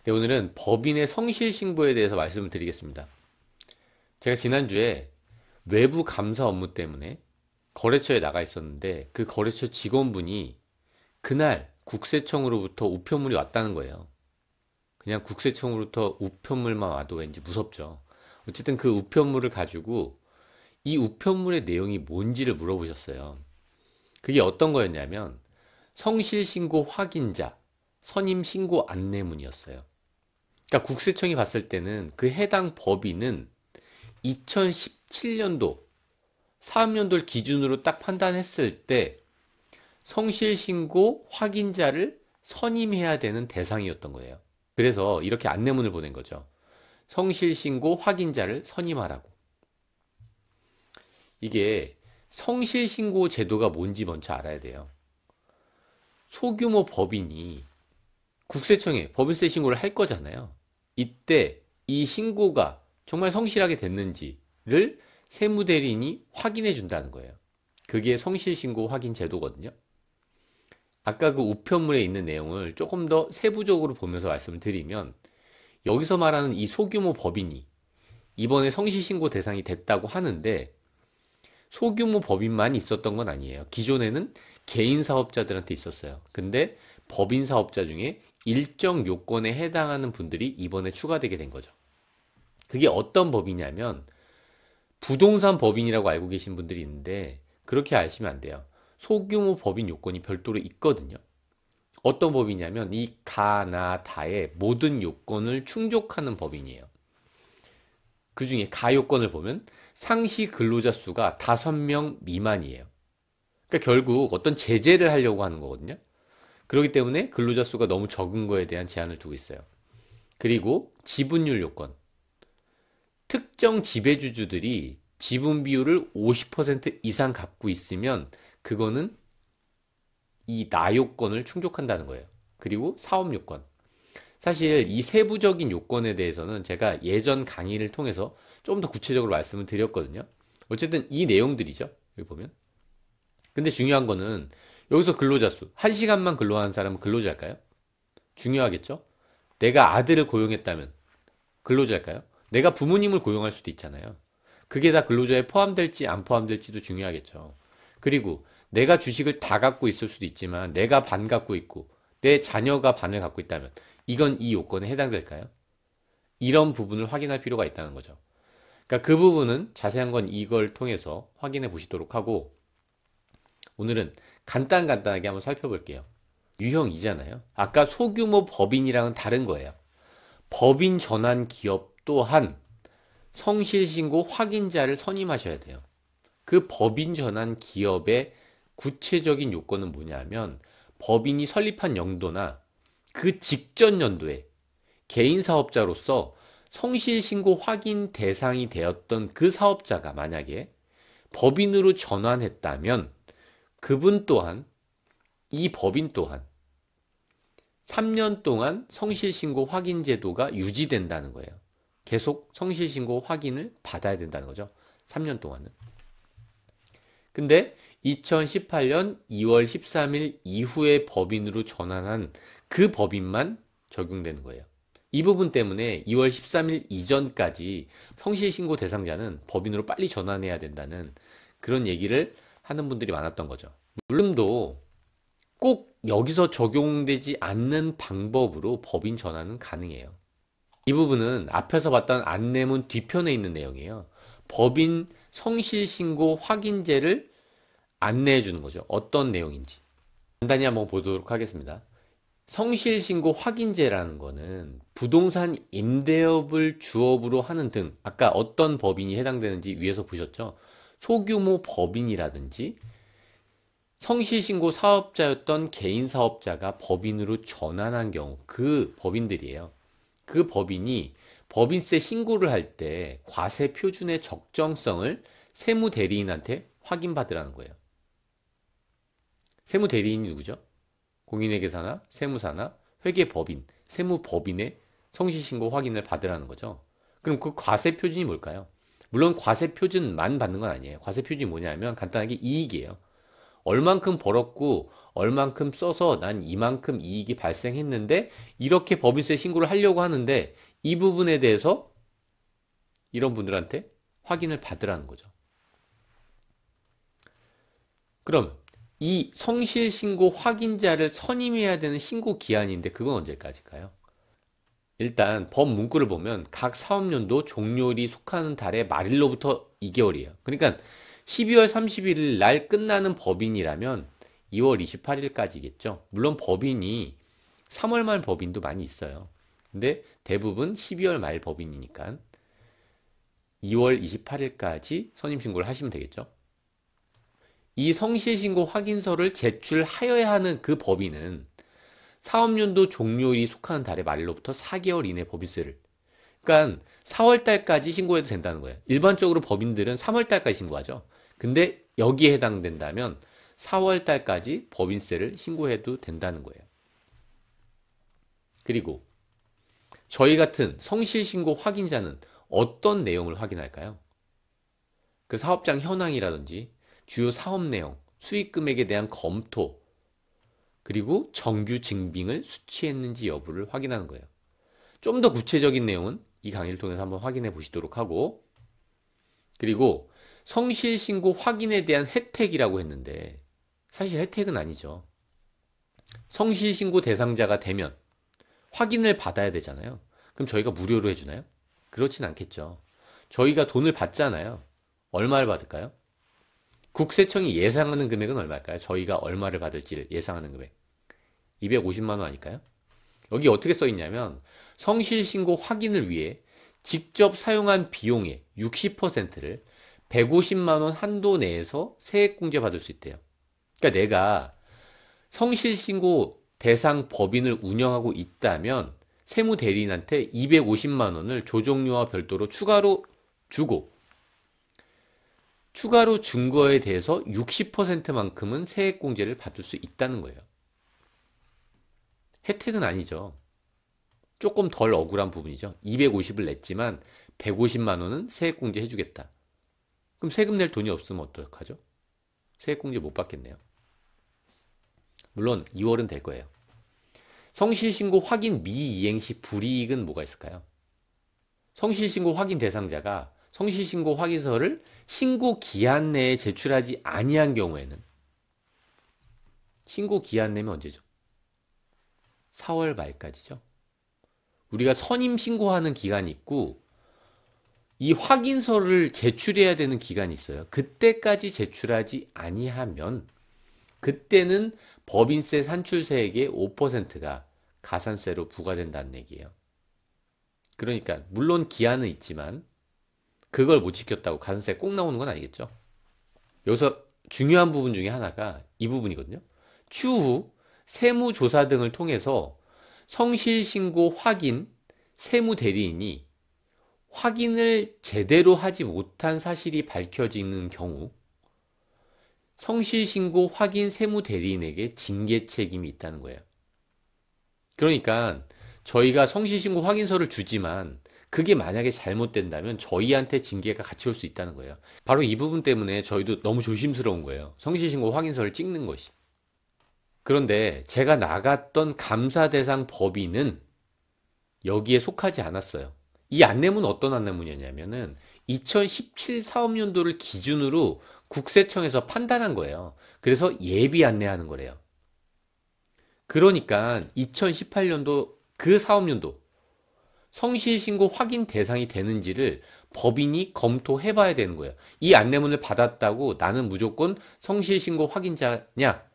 네, 오늘은 법인의 성실 신고에 대해서 말씀을 드리겠습니다. 제가 지난주에 외부 감사 업무 때문에 거래처에 나가 있었는데 그 거래처 직원분이 그날 국세청으로부터 우편물이 왔다는 거예요. 그냥 국세청으로부터 우편물만 와도 왠지 무섭죠. 어쨌든 그 우편물을 가지고 이 우편물의 내용이 뭔지를 물어보셨어요. 그게 어떤 거였냐면 성실 신고 확인자, 선임 신고 안내문이었어요. 그러니까 국세청이 봤을 때는 그 해당 법인은 2017년도 사업연도를 기준으로 딱 판단했을 때 성실신고 확인자를 선임해야 되는 대상이었던 거예요. 그래서 이렇게 안내문을 보낸 거죠. 성실신고 확인자를 선임하라고. 이게 성실신고 제도가 뭔지 먼저 알아야 돼요. 소규모 법인이 국세청에 법인세 신고를 할 거잖아요. 이때 이 신고가 정말 성실하게 됐는지를 세무대리인이 확인해 준다는 거예요. 그게 성실신고 확인 제도거든요. 아까 그 우편물에 있는 내용을 조금 더 세부적으로 보면서 말씀을 드리면 여기서 말하는 이 소규모 법인이 이번에 성실신고 대상이 됐다고 하는데 소규모 법인만 있었던 건 아니에요. 기존에는 개인 사업자들한테 있었어요. 근데 법인 사업자 중에 일정 요건에 해당하는 분들이 이번에 추가되게 된 거죠. 그게 어떤 법이냐면 부동산 법인이라고 알고 계신 분들이 있는데 그렇게 아시면 안 돼요. 소규모 법인 요건이 별도로 있거든요. 어떤 법이냐면 이 가, 나, 다의 모든 요건을 충족하는 법인이에요. 그 중에 가 요건을 보면 상시 근로자 수가 5명 미만이에요. 그러니까 결국 어떤 제재를 하려고 하는 거거든요. 그렇기 때문에 근로자 수가 너무 적은 거에 대한 제한을 두고 있어요. 그리고 지분율 요건. 특정 지배주주들이 지분 비율을 50% 이상 갖고 있으면 그거는 이 나요건을 충족한다는 거예요. 그리고 사업 요건. 사실 이 세부적인 요건에 대해서는 제가 예전 강의를 통해서 좀 더 구체적으로 말씀을 드렸거든요. 어쨌든 이 내용들이죠. 여기 보면. 근데 중요한 거는 여기서 근로자 수. 1시간만 근로하는 사람은 근로자일까요? 중요하겠죠? 내가 아들을 고용했다면 근로자일까요? 내가 부모님을 고용할 수도 있잖아요. 그게 다 근로자에 포함될지 안 포함될지도 중요하겠죠. 그리고 내가 주식을 다 갖고 있을 수도 있지만 내가 반 갖고 있고 내 자녀가 반을 갖고 있다면 이건 이 요건에 해당될까요? 이런 부분을 확인할 필요가 있다는 거죠. 그러니까 그 부분은 자세한 건 이걸 통해서 확인해 보시도록 하고 오늘은 간단하게 한번 살펴볼게요. 유형이잖아요. 아까 소규모 법인이랑은 다른 거예요. 법인 전환 기업 또한 성실신고 확인자를 선임하셔야 돼요. 그 법인 전환 기업의 구체적인 요건은 뭐냐면 법인이 설립한 연도나 그 직전 연도에 개인 사업자로서 성실신고 확인 대상이 되었던 그 사업자가 만약에 법인으로 전환했다면 그분 또한 이 법인 또한 3년 동안 성실신고 확인 제도가 유지된다는 거예요. 계속 성실신고 확인을 받아야 된다는 거죠. 3년 동안은. 근데 2018년 2월 13일 이후에 법인으로 전환한 그 법인만 적용되는 거예요. 이 부분 때문에 2월 13일 이전까지 성실신고 대상자는 법인으로 빨리 전환해야 된다는 그런 얘기를 하는 분들이 많았던 거죠. 물론도 꼭 여기서 적용되지 않는 방법으로 법인 전환은 가능해요. 이 부분은 앞에서 봤던 안내문 뒤편에 있는 내용이에요. 법인 성실신고 확인제를 안내해 주는 거죠. 어떤 내용인지. 간단히 한번 보도록 하겠습니다. 성실신고 확인제라는 거는 부동산 임대업을 주업으로 하는 등 아까 어떤 법인이 해당되는지 위에서 보셨죠? 소규모 법인이라든지 성실신고 사업자였던 개인 사업자가 법인으로 전환한 경우 그 법인들이에요. 그 법인이 법인세 신고를 할 때 과세 표준의 적정성을 세무대리인한테 확인받으라는 거예요. 세무대리인이 누구죠? 공인회계사나 세무사나 회계법인, 세무법인의 성실신고 확인을 받으라는 거죠. 그럼 그 과세 표준이 뭘까요? 물론 과세 표준만 받는 건 아니에요. 과세 표준이 뭐냐면 간단하게 이익이에요. 얼만큼 벌었고 얼만큼 써서 난 이만큼 이익이 발생했는데 이렇게 법인세 신고를 하려고 하는데 이 부분에 대해서 이런 분들한테 확인을 받으라는 거죠. 그럼 이 성실신고 확인자를 선임해야 되는 신고 기한인데 그건 언제까지일까요? 일단 법 문구를 보면 각 사업연도 종료일이 속하는 달의 말일로부터 2개월이에요. 그러니까 12월 31일 날 끝나는 법인이라면 2월 28일까지겠죠. 물론 법인이 3월 말 법인도 많이 있어요. 근데 대부분 12월 말 법인이니까 2월 28일까지 선임신고를 하시면 되겠죠. 이 성실신고 확인서를 제출하여야 하는 그 법인은 사업연도 종료일이 속하는 달의 말일로부터 4개월 이내 법인세를, 그러니까 4월 달까지 신고해도 된다는 거예요. 일반적으로 법인들은 3월 달까지 신고하죠. 근데 여기에 해당된다면 4월 달까지 법인세를 신고해도 된다는 거예요. 그리고 저희 같은 성실신고 확인자는 어떤 내용을 확인할까요? 그 사업장 현황이라든지 주요 사업 내용, 수익 금액에 대한 검토, 그리고 정규 증빙을 수취했는지 여부를 확인하는 거예요. 좀 더 구체적인 내용은 이 강의를 통해서 한번 확인해 보시도록 하고, 그리고 성실신고 확인에 대한 혜택이라고 했는데 사실 혜택은 아니죠. 성실신고 대상자가 되면 확인을 받아야 되잖아요. 그럼 저희가 무료로 해주나요? 그렇진 않겠죠. 저희가 돈을 받잖아요. 얼마를 받을까요? 국세청이 예상하는 금액은 얼마일까요? 저희가 얼마를 받을지를 예상하는 금액 250만 원 아닐까요? 여기 어떻게 써 있냐면 성실신고 확인을 위해 직접 사용한 비용의 60%를 150만 원 한도 내에서 세액공제 받을 수 있대요. 그러니까 내가 성실신고 대상 법인을 운영하고 있다면 세무대리인한테 250만 원을 조정료와 별도로 추가로 주고, 추가로 준 거에 대해서 60%만큼은 세액공제를 받을 수 있다는 거예요. 혜택은 아니죠. 조금 덜 억울한 부분이죠. 250을 냈지만 150만 원은 세액공제 해주겠다. 그럼 세금 낼 돈이 없으면 어떡하죠? 세액공제 못 받겠네요. 물론 2월은 될 거예요. 성실신고 확인 미이행 시 불이익은 뭐가 있을까요? 성실신고 확인 대상자가 성실신고 확인서를 신고 기한 내에 제출하지 아니한 경우에는, 신고 기한 내면 언제죠? 4월 말까지죠. 우리가 선임 신고하는 기간이 있고 이 확인서를 제출해야 되는 기간이 있어요. 그때까지 제출하지 아니하면 그때는 법인세 산출세액의 5%가 가산세로 부과된다는 얘기예요. 그러니까 물론 기한은 있지만 그걸 못 지켰다고 가산세 꼭 나오는 건 아니겠죠. 여기서 중요한 부분 중에 하나가 이 부분이거든요. 추후 세무조사 등을 통해서 성실신고 확인 세무대리인이 확인을 제대로 하지 못한 사실이 밝혀지는 경우 성실신고 확인 세무대리인에게 징계 책임이 있다는 거예요. 그러니까 저희가 성실신고 확인서를 주지만 그게 만약에 잘못된다면 저희한테 징계가 같이 올 수 있다는 거예요. 바로 이 부분 때문에 저희도 너무 조심스러운 거예요. 성실신고 확인서를 찍는 것이. 그런데 제가 나갔던 감사 대상 법인은 여기에 속하지 않았어요. 이 안내문은 어떤 안내문이었냐면은 2017 사업연도를 기준으로 국세청에서 판단한 거예요. 그래서 예비 안내하는 거래요. 그러니까 2018년도 그 사업연도 성실신고 확인 대상이 되는지를 법인이 검토해 봐야 되는 거예요. 이 안내문을 받았다고 나는 무조건 성실신고 확인자냐?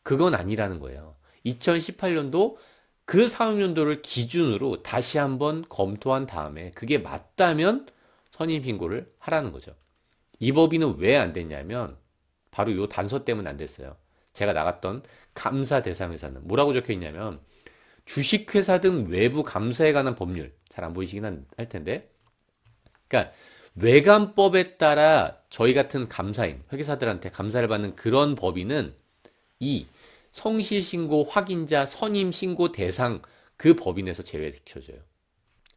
그건 아니라는 거예요. 2018년도 그 사업연도를 기준으로 다시 한번 검토한 다음에 그게 맞다면 선임신고를 하라는 거죠. 이 법인은 왜 안 됐냐면 바로 이 단서 때문에 안 됐어요. 제가 나갔던 감사 대상 회사는 뭐라고 적혀 있냐면 주식회사 등 외부 감사에 관한 법률, 잘 안 보이시긴 할 텐데, 그러니까 외감법에 따라 저희 같은 감사인, 회계사들한테 감사를 받는 그런 법인은 이 성실신고 확인자 선임신고 대상 그 법인에서 제외시켜줘요.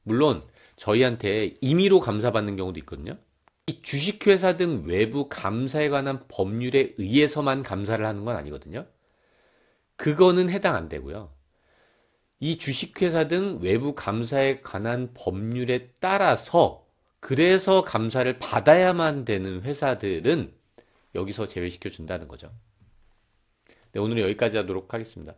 물론 저희한테 임의로 감사받는 경우도 있거든요. 이 주식회사 등 외부 감사에 관한 법률에 의해서만 감사를 하는 건 아니거든요. 그거는 해당 안 되고요. 이 주식회사 등 외부 감사에 관한 법률에 따라서 그래서 감사를 받아야만 되는 회사들은 여기서 제외시켜 준다는 거죠. 네, 오늘은 여기까지 하도록 하겠습니다.